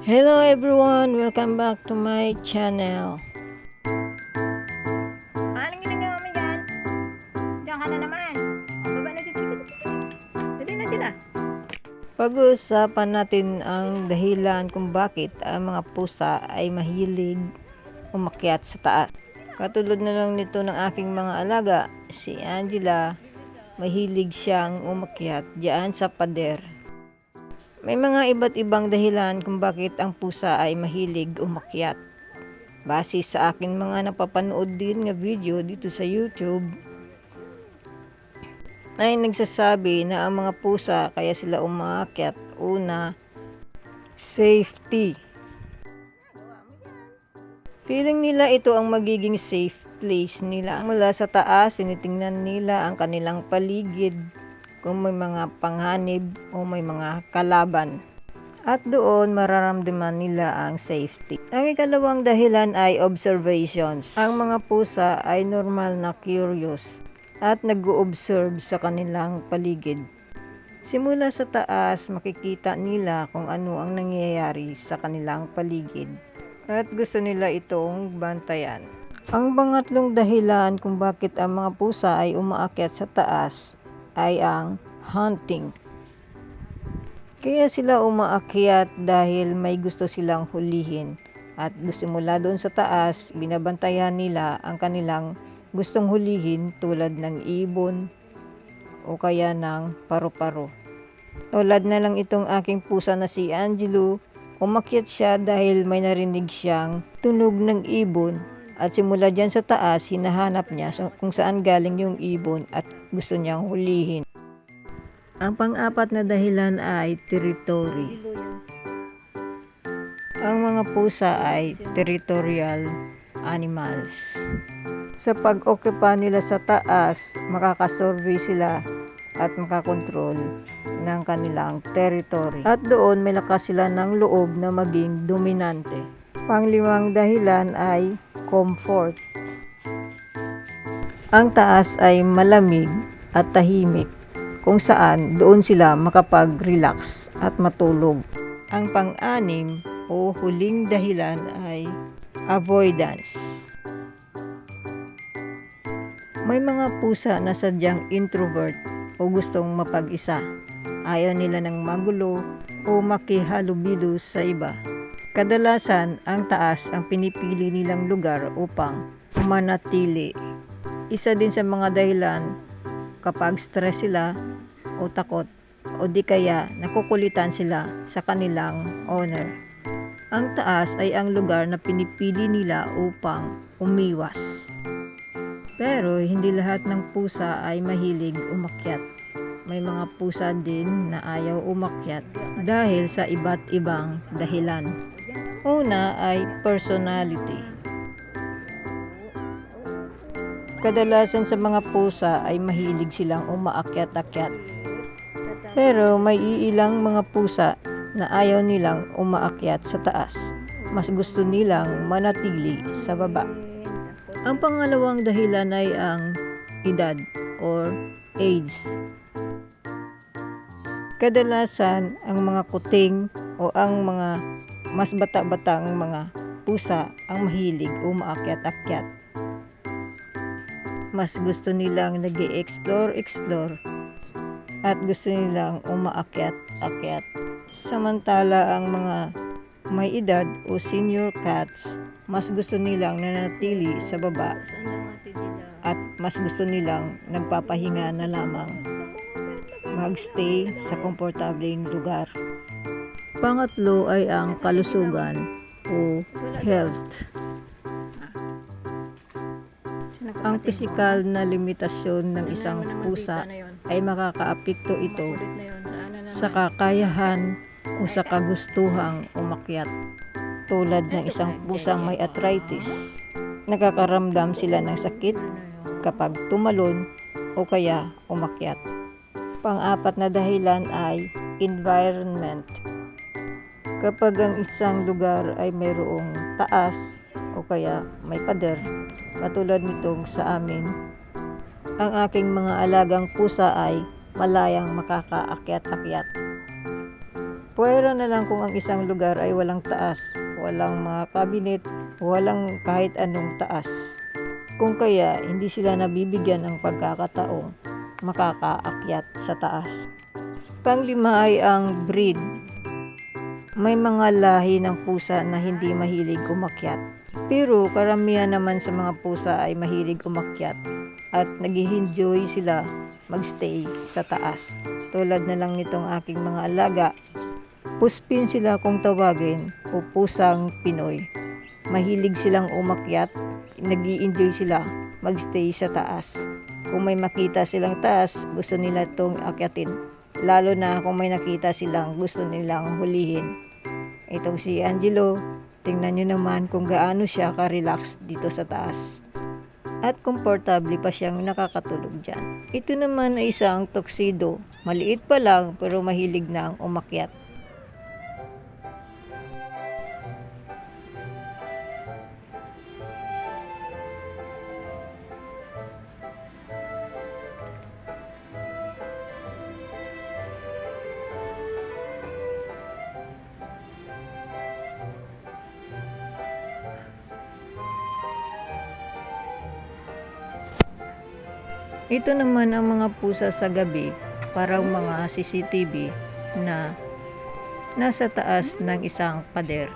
Hello everyone! Welcome back to my channel. Anong ginagawa mo dyan? Diyan ka na naman. O, baba na dito. Dali na sila. Pag-uusapan natin ang dahilan kung bakit ang mga pusa ay mahilig umakyat sa taas. Katulad na lang nito ng aking mga alaga, si Angela, mahilig siyang umakyat diyan sa pader. May mga iba't ibang dahilan kung bakit ang pusa ay mahilig umakyat. Base sa akin mga napapanood din nga video dito sa YouTube, ay nagsasabi na ang mga pusa kaya sila umakyat, una, safety. Feeling nila ito ang magiging safe place nila. Mula sa taas, tinitingnan nila ang kanilang paligid, kung may mga panganib o may mga kalaban. At doon mararamdaman nila ang safety. Ang ikalawang dahilan ay observations. Ang mga pusa ay normal na curious at nag-o-observe sa kanilang paligid. Simula sa taas, makikita nila kung ano ang nangyayari sa kanilang paligid at gusto nila itong bantayan. Ang pangatlong dahilan kung bakit ang mga pusa ay umaakyat sa taas ay ang hunting. Kaya sila umaakyat dahil may gusto silang hulihin at simula doon sa taas, binabantayan nila ang kanilang gustong hulihin tulad ng ibon o kaya ng paru-paro. Tulad na lang itong aking pusa na si Angelo, umakyat siya dahil may narinig siyang tunog ng ibon at simula dyan sa taas, hinahanap niya kung saan galing yung ibon at gusto niyang hulihin. Ang pang-apat na dahilan ay territory. Ang mga pusa ay territorial animals. Sa pag-occupy nila sa taas, makakasurvey sila at makakontrol ng kanilang territory. At doon may lakas sila ng loob na maging dominante. Panglimang dahilan ay comfort. Ang taas ay malamig at tahimik, kung saan doon sila makapag-relax at matulog. Ang pang-anim o huling dahilan ay avoidance. May mga pusa na sadyang introvert o gustong mapag-isa. Ayaw nila ng magulo o makihalubilo sa iba. Kadalasan, ang taas ang pinipili nilang lugar upang manatili. Isa din sa mga dahilan kapag stress sila o takot o di kaya nakukulitan sila sa kanilang owner. Ang taas ay ang lugar na pinipili nila upang umiwas. Pero hindi lahat ng pusa ay mahilig umakyat. May mga pusa din na ayaw umakyat dahil sa iba't ibang dahilan. Una ay personality. Kadalasan sa mga pusa ay mahilig silang umaakyat-akyat. Pero may iilang mga pusa na ayaw nilang umaakyat sa taas. Mas gusto nilang manatili sa baba. Ang pangalawang dahilan ay ang edad or age. Kadalasan ang mga kuting o ang mga mas bata-batang mga pusa ang mahilig umaakyat-akyat. Mas gusto nilang nag-e-explore at gusto nilang umaakyat-akyat. Samantala ang mga may edad o senior cats, mas gusto nilang nanatili sa baba at mas gusto nilang nagpapahinga na lamang, magstay sa komportableng lugar. Pangatlo ay ang kalusugan o health. Ang pisikal na limitasyon ng isang pusa ay makakaapekto ito sa kakayahan o sa kagustuhang umakyat. Tulad ng isang pusang may arthritis, nakakaramdam sila ng sakit kapag tumalon o kaya umakyat. Pang-apat na dahilan ay environment. Kapag ang isang lugar ay mayroong taas o kaya may pader, katulad nitong sa amin, ang aking mga alagang pusa ay malayang makakaakyat-akyat. Puwera na lang kung ang isang lugar ay walang taas, walang mga cabinet, walang kahit anong taas. Kung kaya, hindi sila nabibigyan ng pagkakataong makakaakyat sa taas. Panglima ay ang breed. May mga lahi ng pusa na hindi mahilig umakyat. Pero karamihan naman sa mga pusa ay mahilig umakyat at nag-enjoy sila magstay sa taas. Tulad na lang nitong aking mga alaga. Puspin sila kung tawagin o pusang Pinoy. Mahilig silang umakyat, nag-i-enjoy sila magstay sa taas. Kung may makita silang taas, gusto nila itong akyatin. Lalo na kung may nakita silang gusto nilang hulihin. Itong si Angelo, tingnan nyo naman kung gaano siya ka-relax dito sa taas. At komportable pa siyang nakakatulog dyan. Ito naman ay isang tuxedo. Maliit pa lang pero mahilig na ang umakyat. Ito naman ang mga pusa sa gabi, parang mga CCTV na nasa taas ng isang pader.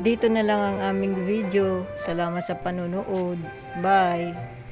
Dito na lang ang aming video. Salamat sa panonood. Bye!